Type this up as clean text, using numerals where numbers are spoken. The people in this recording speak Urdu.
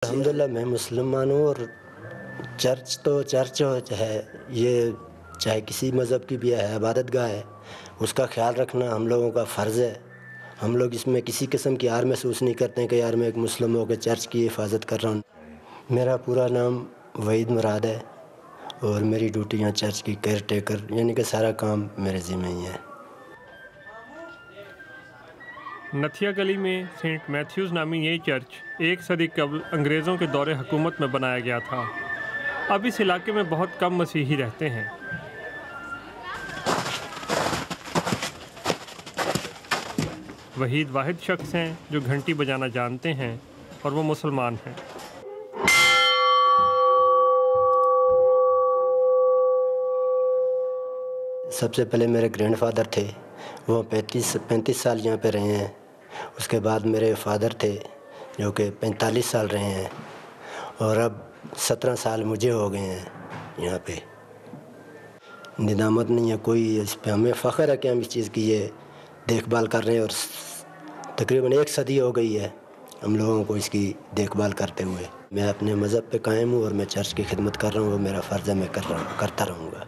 الحمدللہ میں مسلمان ہوں، اور چرچ ہے یہ، چاہے کسی مذہب کی بھی ہے، عبادت گاہ ہے، اس کا خیال رکھنا ہم لوگوں کا فرض ہے۔ ہم لوگ اس میں کسی قسم کی آر محسوس نہیں کرتے ہیں کہ یار میں ایک مسلم ہو کے چرچ کی حفاظت کر رہا ہوں۔ میرا پورا نام وحید مراد ہے، اور میری ڈیوٹی یہاں چرچ کی کیئر ٹیکر، یعنی کہ سارا کام میرے ذمہ ہی ہے۔ نتھیا گلی میں سینٹ میتھیوز نامی یہ چرچ 1 صدی قبل انگریزوں کے دور حکومت میں بنایا گیا تھا۔ اب اس علاقے میں بہت کم مسیحی رہتے ہیں۔ وحید واحد شخص ہیں جو گھنٹی بجانا جانتے ہیں، اور وہ مسلمان ہیں۔ سب سے پہلے میرے گرینڈ فادر تھے، وہ 35 سال یہاں پہ رہے ہیں۔ اس کے بعد میرے فادر تھے جو کہ 45 سال رہے ہیں، اور اب 17 سال مجھے ہو گئے ہیں یہاں پہ۔ ندامت نہیں ہے کوئی اس پہ، ہمیں فخر ہے کہ ہم اس چیز کی یہ دیکھ بھال کر رہے ہیں، اور تقریباً 1 صدی ہو گئی ہے ہم لوگوں کو اس کی دیکھ بھال کرتے ہوئے۔ میں اپنے مذہب پہ قائم ہوں، اور میں چرچ کی خدمت کر رہا ہوں، وہ میرا فرض ہے، میں کرتا رہوں گا۔